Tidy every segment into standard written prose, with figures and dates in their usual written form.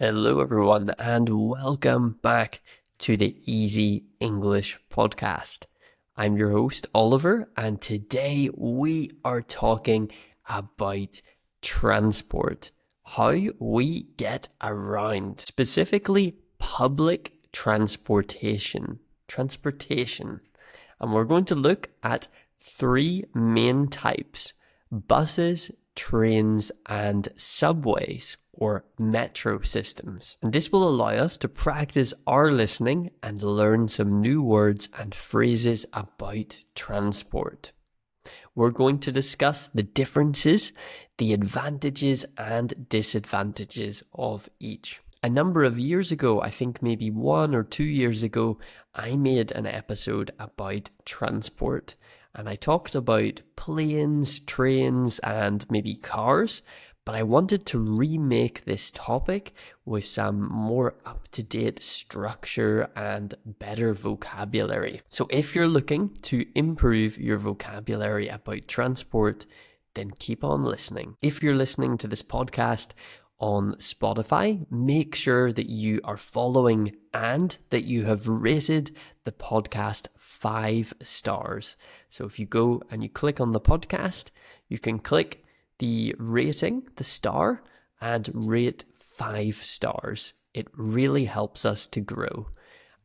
Hello, everyone, and welcome back to the Easy English Podcast. I'm your host, Oliver, and today we are talking about transport, how we get around, specifically public transportation. And we're going to look at three main types: buses, trains, and subways, or metro systems. And this will allow us to practice our listening and learn some new words and phrases about transport. We're going to discuss the differences, the advantages and disadvantages of each. A number of years ago, I think maybe 1 or 2 years ago, I made an episode about transport. And I talked about planes, trains, and maybe cars, but I wanted to remake this topic with some more up-to-date structure and better vocabulary. So if you're looking to improve your vocabulary about transport, then keep on listening. If you're listening to this podcast on Spotify, make sure that you are following and that you have rated the podcast 5 stars. So if you go and you click on the podcast, you can click the rating, the star, and rate 5 stars. It really helps us to grow.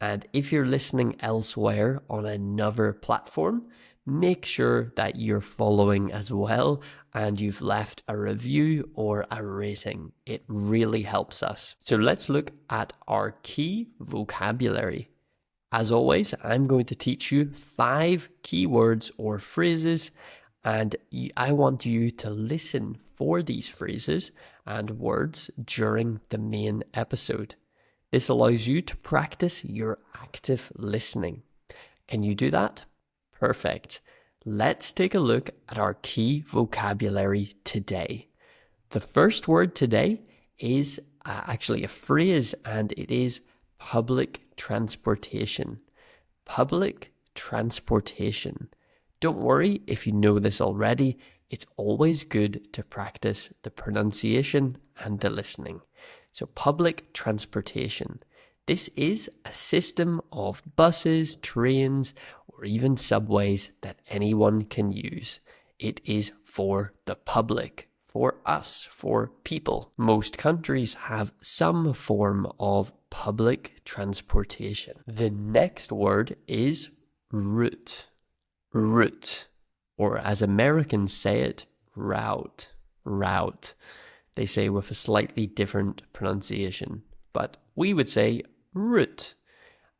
And if you're listening elsewhere on another platform, make sure that you're following as well and you've left a review or a rating. It really helps us. So let's look at our key vocabulary. As always, I'm going to teach you 5 keywords or phrases, and I want you to listen for these phrases and words during the main episode. This allows you to practice your active listening. Can you do that? Perfect. Let's take a look at our key vocabulary today. The first word today is actually a phrase, and it is public transportation. Public transportation. Don't worry if you know this already. It's always good to practice the pronunciation and the listening. So public transportation. This is a system of buses, trains, or even subways that anyone can use. It is for the public, for us, for people. Most countries have some form of public transportation. The next word is route. Route, or as Americans say it, route. Route. They say with a slightly different pronunciation, but we would say route.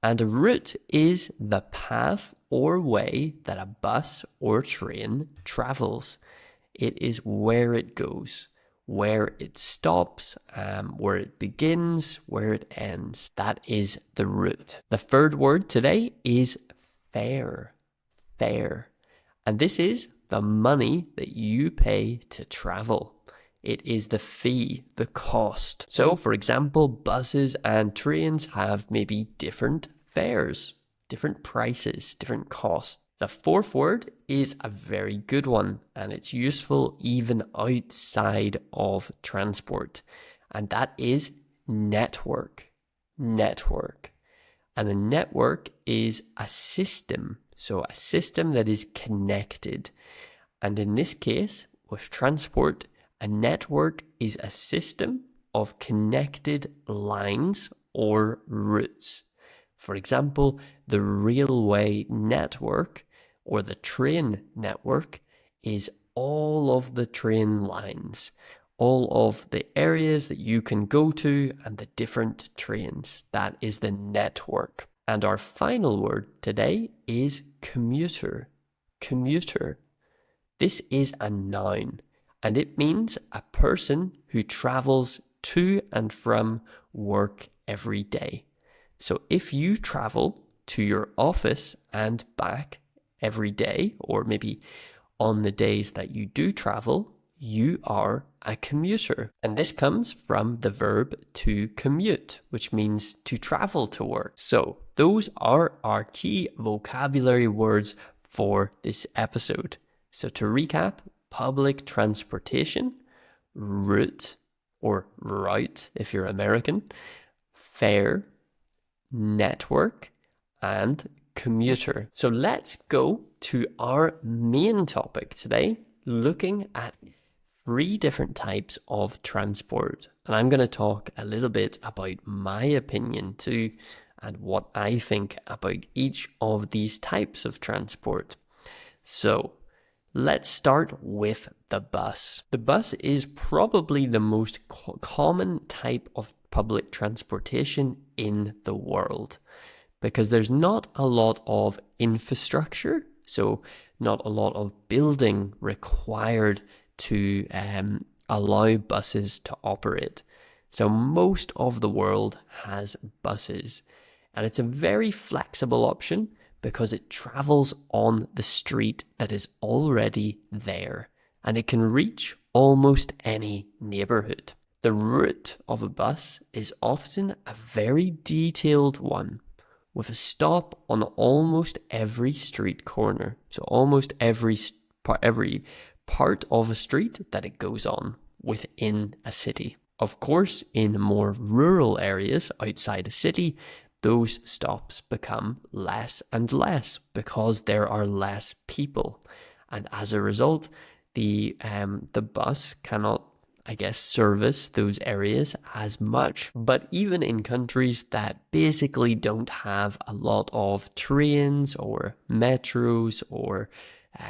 And a route is the path or way that a bus or train travels. It is where it goes, where it stops, where it begins, where it ends. That is the route. The third word today is fare. Fare. And this is the money that you pay to travel. It is the fee, the cost. So, for example, buses and trains have maybe different fares, different prices, different costs. The fourth word is a very good one, and it's useful even outside of transport, and that is network. Network. And a network is a system. So a system that is connected. And in this case, with transport, a network is a system of connected lines or routes. For example, the railway network or the train network is all of the train lines, all of the areas that you can go to and the different trains. That is the network. And our final word today is commuter. Commuter. This is a noun, and it means a person who travels to and from work every day. So if you travel to your office and back every day, or maybe on the days that you do travel, you are a commuter. And this comes from the verb to commute, which means to travel to work. So those are our key vocabulary words for this episode. So to recap, public transportation, route or route if you're American, fare, network, and commuter. So let's go to our main topic today, looking at 3 different types of transport. And I'm going to talk a little bit about my opinion too, and what I think about each of these types of transport. So let's start with the bus. The bus is probably the most common type of public transportation in the world because there's not a lot of infrastructure, so not a lot of building required to allow buses to operate. So most of the world has buses, and it's a very flexible option because it travels on the street that is already there, and it can reach almost any neighborhood. The route of a bus is often a very detailed one, with a stop on almost every street corner. So almost every part of a street that it goes on within a city. Of course, in more rural areas outside a city, those stops become less and less because there are less people. And as a result, the bus cannot, service those areas as much. But even in countries that basically don't have a lot of trains or metros or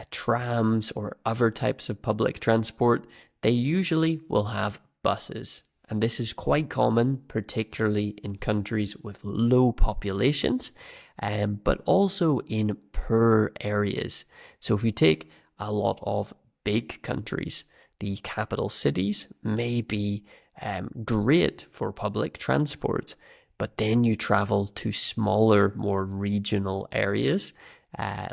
trams or other types of public transport, they usually will have buses. And this is quite common, particularly in countries with low populations, but also in poor areas. So if you take a lot of big countries, the capital cities may be great for public transport, but then you travel to smaller, more regional areas,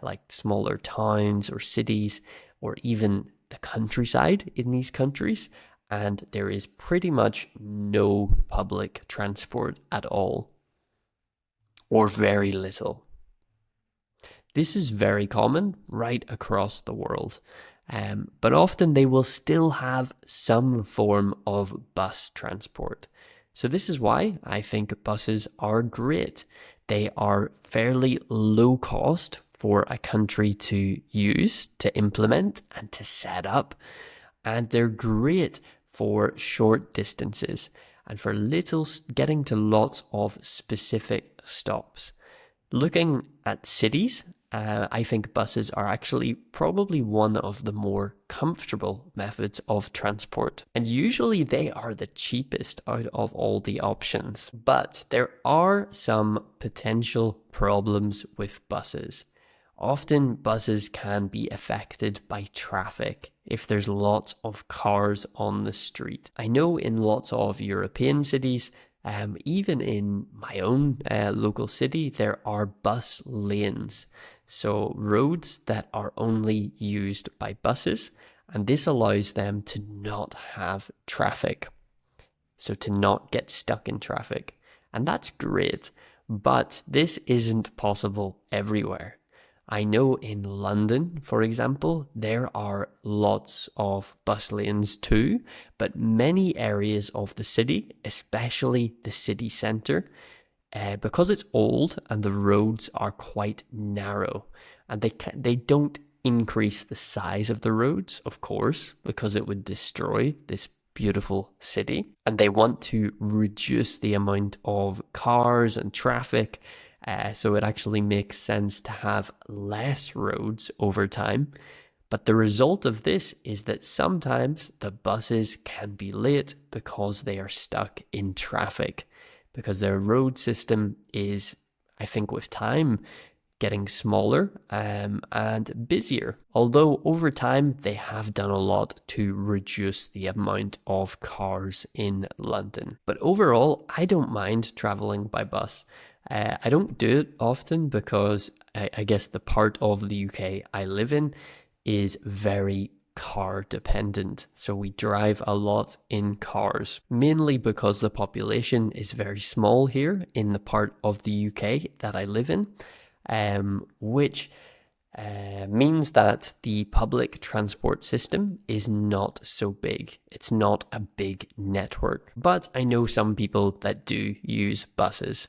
like smaller towns or cities, or even the countryside in these countries, and there is pretty much no public transport at all, or very little. This is very common right across the world, but often they will still have some form of bus transport. So this is why I think buses are great. They are fairly low cost for a country to use, to implement, and to set up, and they're great for short distances and for getting to lots of specific stops. Looking at cities, I think buses are actually probably one of the more comfortable methods of transport. And usually they are the cheapest out of all the options. But there are some potential problems with buses. Often buses can be affected by traffic if there's lots of cars on the street. I know in lots of European cities, even in my own local city, there are bus lanes. So roads that are only used by buses, and this allows them to not have traffic. So to not get stuck in traffic. And that's great, but this isn't possible everywhere. I know in London, for example, there are lots of bus lanes too, but many areas of the city, especially the city centre, because it's old and the roads are quite narrow, and they don't increase the size of the roads, of course, because it would destroy this beautiful city, and they want to reduce the amount of cars and traffic. So it actually makes sense to have less roads over time. But the result of this is that sometimes the buses can be late because they are stuck in traffic, because their road system is, I think with time, getting smaller and busier. Although over time they have done a lot to reduce the amount of cars in London. But overall, I don't mind traveling by bus. I don't do it often because I guess the part of the UK I live in is very car dependent. So we drive a lot in cars, mainly because the population is very small here in the part of the UK that I live in, which means that the public transport system is not so big. It's not a big network. But I know some people that do use buses.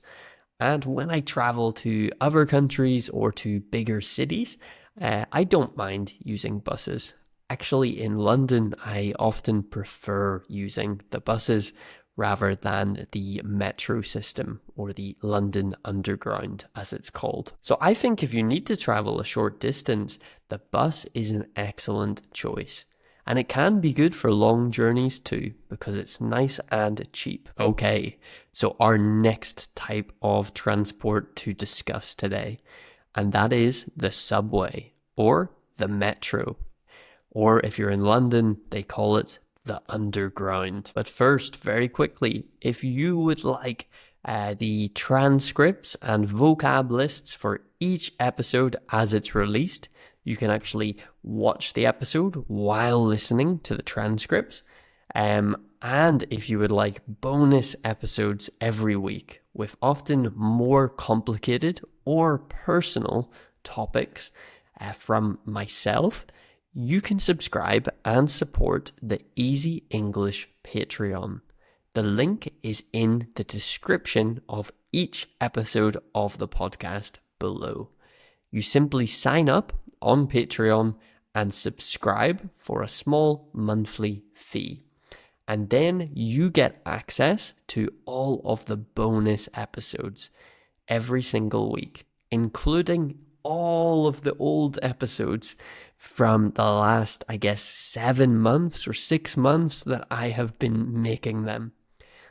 And when I travel to other countries or to bigger cities, I don't mind using buses. Actually, in London, I often prefer using the buses rather than the metro system or the London Underground, as it's called. So I think if you need to travel a short distance, the bus is an excellent choice. And it can be good for long journeys too, because it's nice and cheap. Okay, so our next type of transport to discuss today, and that is the subway or the metro. Or if you're in London, they call it the Underground. But first, very quickly, if you would like the transcripts and vocab lists for each episode as it's released, you can actually watch the episode while listening to the transcripts. And if you would like bonus episodes every week with often more complicated or personal topics from myself, you can subscribe and support the Easy English Patreon. The link is in the description of each episode of the podcast below. You simply sign up on Patreon and subscribe for a small monthly fee. And then you get access to all of the bonus episodes every single week, including all of the old episodes from the last, 7 months or 6 months that I have been making them.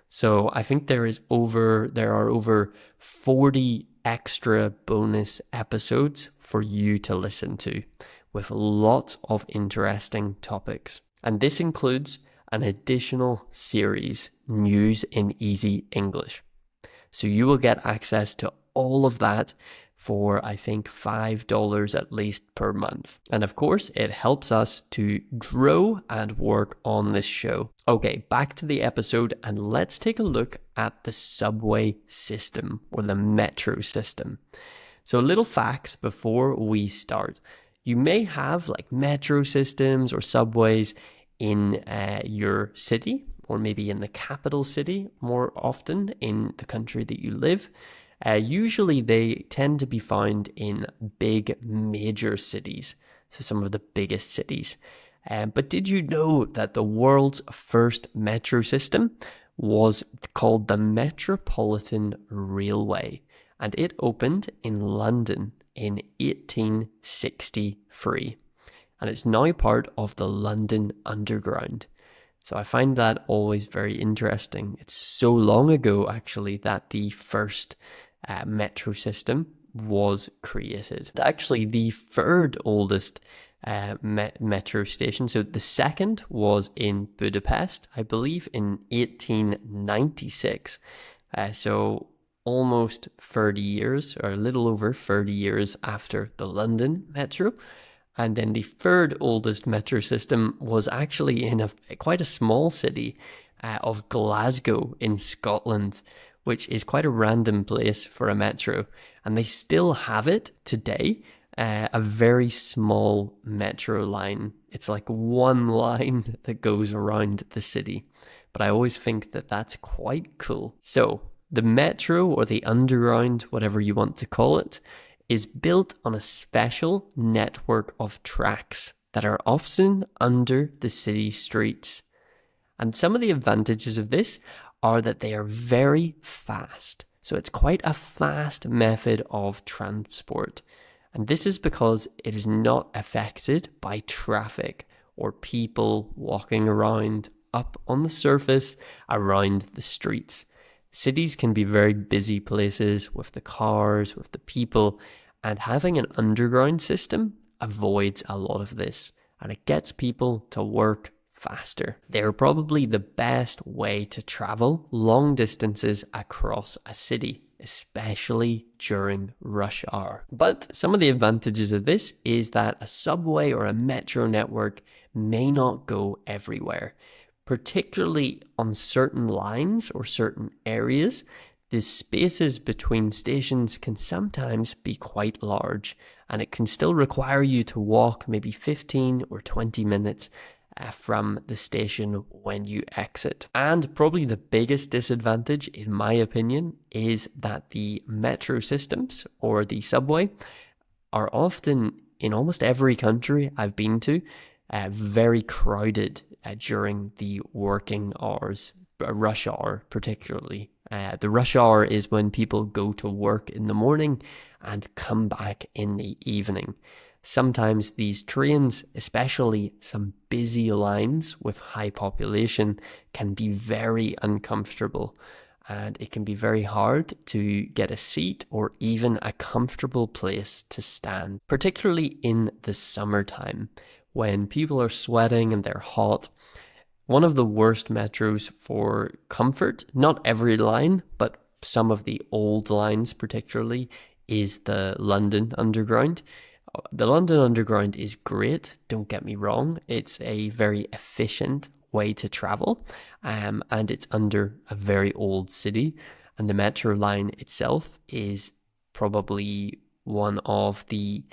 So I think there are over 40 extra bonus episodes for you to listen to with lots of interesting topics. And this includes an additional series, News in Easy English. So you will get access to all of that for, I think, $5 at least per month. And of course, it helps us to grow and work on this show. Okay, back to the episode, and let's take a look at the subway system or the metro system. So little facts before we start. You may have like metro systems or subways in your city, or maybe in the capital city more often in the country that you live. Usually they tend to be found in big major cities, so some of the biggest cities. But did you know that the world's first metro system was called the Metropolitan Railway, and it opened in London in 1863, and it's now part of the London Underground. So I find that always very interesting. It's so long ago, actually, that the first metro system was created. Actually, the third oldest metro station, so the second was in Budapest, I believe, in 1896. So almost 30 years, or a little over 30 years after the London Metro. And then the third oldest metro system was actually in quite a small city of Glasgow in Scotland, which is quite a random place for a metro. And they still have it today, a very small metro line. It's like one line that goes around the city. But I always think that that's quite cool. So the metro or the underground, whatever you want to call it, is built on a special network of tracks that are often under the city streets. And some of the advantages of this are that they are very fast. So it's quite a fast method of transport. And this is because it is not affected by traffic or people walking around up on the surface around the streets. Cities can be very busy places with the cars, with the people, and having an underground system avoids a lot of this, and it gets people to work faster. They're probably the best way to travel long distances across a city, especially during rush hour. But some of the advantages of this is that a subway or a metro network may not go everywhere. Particularly on certain lines or certain areas, the spaces between stations can sometimes be quite large, and it can still require you to walk maybe 15 or 20 minutes from the station when you exit. And probably the biggest disadvantage, in my opinion, is that the metro systems or the subway are often, in almost every country I've been to, very crowded during the working hours, rush hour particularly. The rush hour is when people go to work in the morning and come back in the evening. Sometimes these trains, especially some busy lines with high population, can be very uncomfortable, and it can be very hard to get a seat or even a comfortable place to stand, particularly in the summertime when people are sweating and they're hot. One of the worst metros for comfort, not every line, but some of the old lines particularly, is the London Underground. The London Underground is great, don't get me wrong. It's a very efficient way to travel, and it's under a very old city. And the metro line itself is probably one of the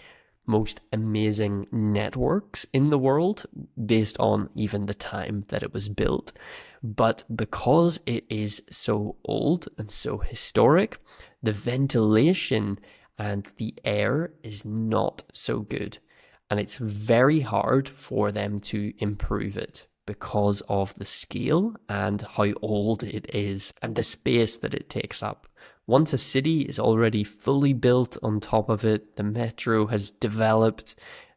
most amazing networks in the world based on even the time that it was built. But because it is so old and so historic, the ventilation and the air is not so good. And it's very hard for them to improve it because of the scale and how old it is and the space that it takes up. Once a city is already fully built on top of it, the metro has developed,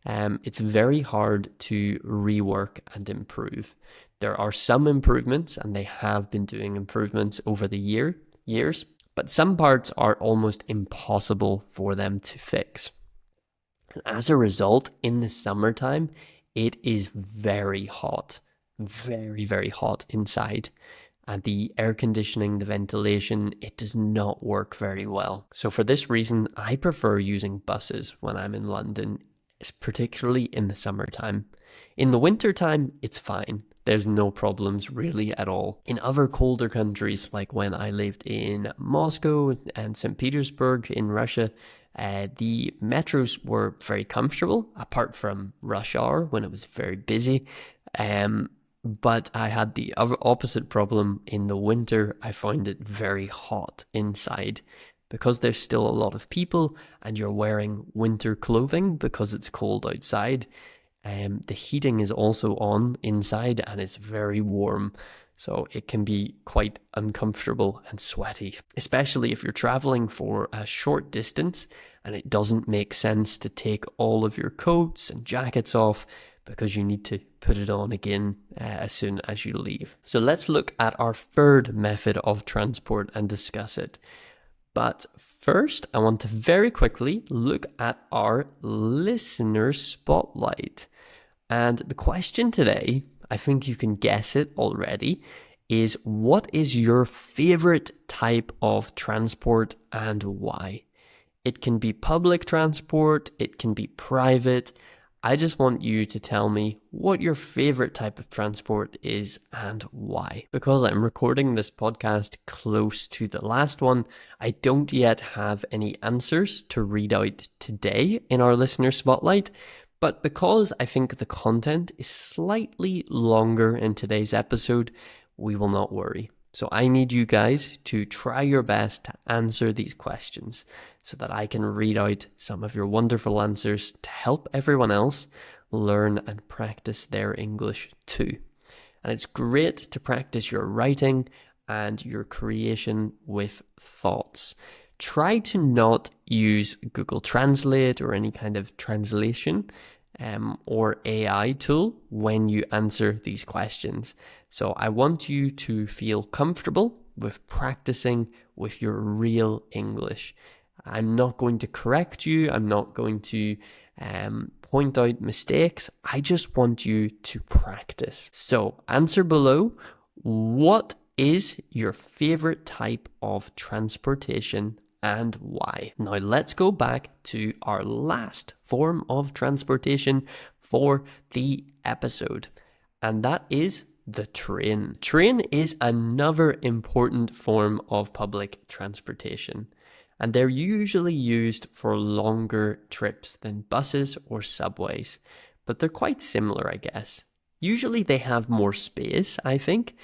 it's very hard to rework and improve. There are some improvements, and they have been doing improvements over the years, but some parts are almost impossible for them to fix. And as a result, in the summertime, it is very hot, very, very hot inside. And the air conditioning, the ventilation, it does not work very well. So for this reason, I prefer using buses when I'm in London, particularly in the summertime. In the wintertime, it's fine. There's no problems really at all. In other colder countries, like when I lived in Moscow and St. Petersburg in Russia, the metros were very comfortable, apart from rush hour when it was very busy. But I had the opposite problem in the winter. I found it very hot inside because there's still a lot of people and you're wearing winter clothing because it's cold outside. The heating is also on inside and it's very warm. So it can be quite uncomfortable and sweaty, especially if you're traveling for a short distance and it doesn't make sense to take all of your coats and jackets off because you need to put it on again as soon as you leave. So let's look at our third method of transport and discuss it. But first, I want to very quickly look at our listener spotlight. And the question today, I think you can guess it already, is what is your favorite type of transport and why? It can be public transport, it can be private. I just want you to tell me what your favorite type of transport is and why. Because I'm recording this podcast close to the last one, I don't yet have any answers to read out today in our listener spotlight. But because I think the content is slightly longer in today's episode, we will not worry. So I need you guys to try your best to answer these questions so that I can read out some of your wonderful answers to help everyone else learn and practice their English too. And it's great to practice your writing and your creation with thoughts. Try to not use Google Translate or any kind of translation or AI tool when you answer these questions. So I want you to feel comfortable with practicing with your real English. I'm not going to correct you. I'm not going to point out mistakes. I just want you to practice. So answer below, what is your favorite type of transportation and why? Now let's go back to our last form of transportation for the episode, and that is the train. Train is another important form of public transportation, and they're usually used for longer trips than buses or subways, but they're quite similar, I guess. Usually they have more space, I think,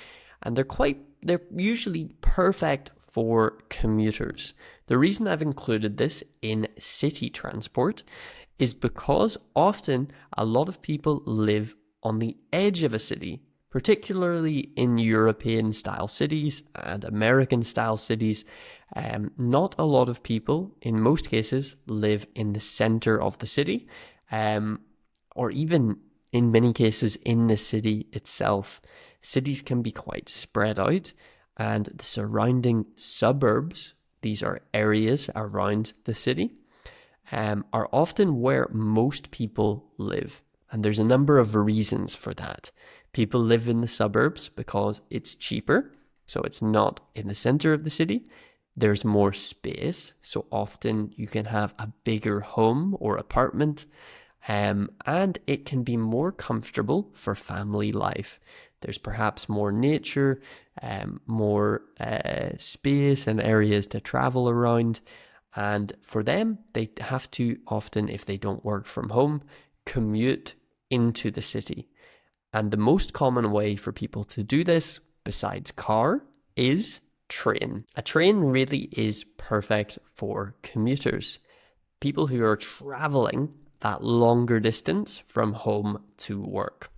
and they're usually perfect for commuters. The reason I've included this in city transport is because often a lot of people live on the edge of a city, particularly in European style cities and American style cities. Not a lot of people, in most cases, live in the center of the city, or even in many cases in the city itself. Cities can be quite spread out, and the surrounding suburbs, these are areas around the city, are often where most people live. And there's a number of reasons for that. People live in the suburbs because it's cheaper, so it's not in the center of the city. There's more space, so often you can have a bigger home or apartment, and it can be more comfortable for family life. There's perhaps more nature, more space and areas to travel around. And for them, they have to often, if they don't work from home, commute into the city. And the most common way for people to do this, besides car, is train. A train really is perfect for commuters, people who are traveling that longer distance from home to work.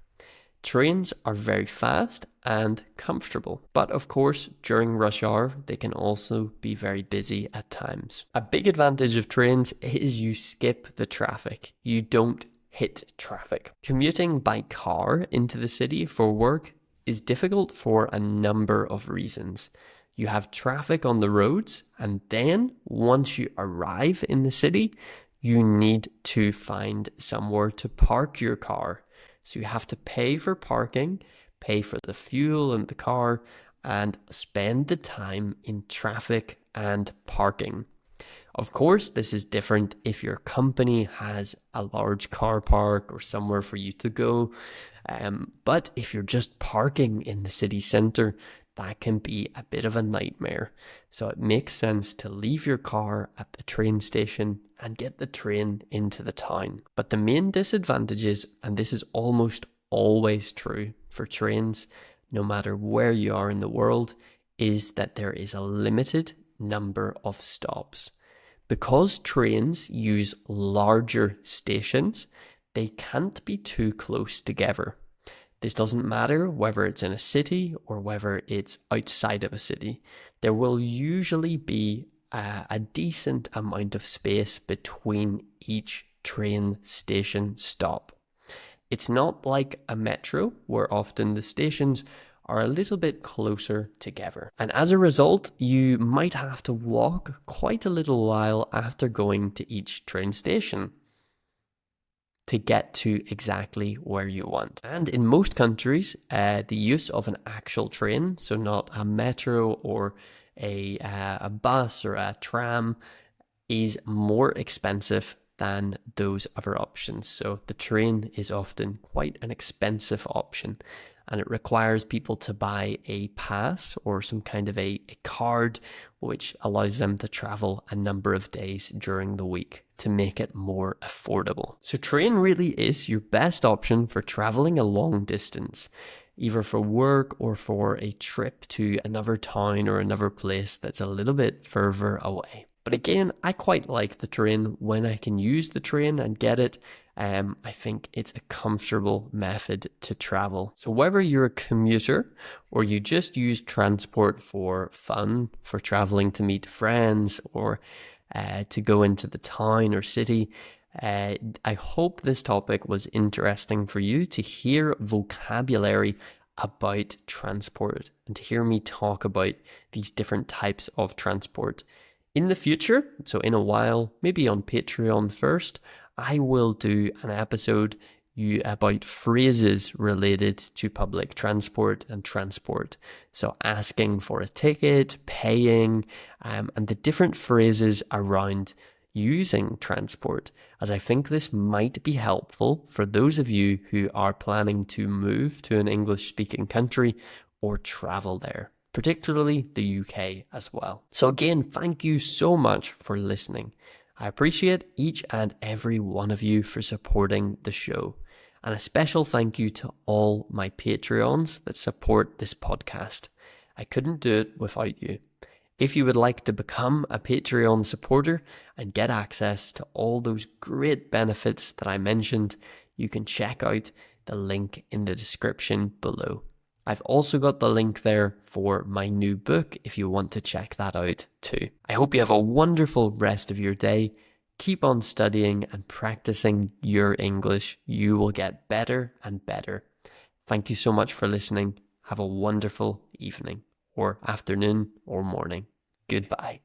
Trains are very fast and comfortable, but of course, during rush hour, they can also be very busy at times. A big advantage of trains is you skip the traffic. You don't hit traffic. Commuting by car into the city for work is difficult for a number of reasons. You have traffic on the roads, and then once you arrive in the city, you need to find somewhere to park your car. So you have to pay for parking, pay for the fuel in the car, and spend the time in traffic and parking. Of course, this is different if your company has a large car park or somewhere for you to go. But if you're just parking in the city centre, that can be a bit of a nightmare. So it makes sense to leave your car at the train station and get the train into the town. But the main disadvantages, and this is almost always true for trains, no matter where you are in the world, is that there is a limited number of stops. Because trains use larger stations, they can't be too close together. This doesn't matter whether it's in a city or whether it's outside of a city. There will usually be a decent amount of space between each train station stop. It's not like a metro where often the stations are a little bit closer together. And as a result, you might have to walk quite a little while after going to each train station to get to exactly where you want. And in most countries, the use of an actual train, so not a metro or a bus or a tram, is more expensive than those other options. So the train is often quite an expensive option, and it requires people to buy a pass or some kind of a card which allows them to travel a number of days during the week to make it more affordable. So train really is your best option for traveling a long distance, either for work or for a trip to another town or another place that's a little bit further away. But again, I quite like the train when I can use the train and get it. I think it's a comfortable method to travel. So whether you're a commuter or you just use transport for fun, for traveling to meet friends or to go into the town or city, I hope this topic was interesting for you to hear vocabulary about transport and to hear me talk about these different types of transport. In the future, so in a while, maybe on Patreon first, I will do an episode about phrases related to public transport and transport. So asking for a ticket, paying, and the different phrases around using transport, as I think this might be helpful for those of you who are planning to move to an English-speaking country or travel there, particularly the UK as well. So again, thank you so much for listening. I appreciate each and every one of you for supporting the show. And a special thank you to all my Patreons that support this podcast. I couldn't do it without you. If you would like to become a Patreon supporter and get access to all those great benefits that I mentioned, you can check out the link in the description below. I've also got the link there for my new book if you want to check that out too. I hope you have a wonderful rest of your day. Keep on studying and practicing your English. You will get better and better. Thank you so much for listening. Have a wonderful evening or afternoon or morning. Goodbye.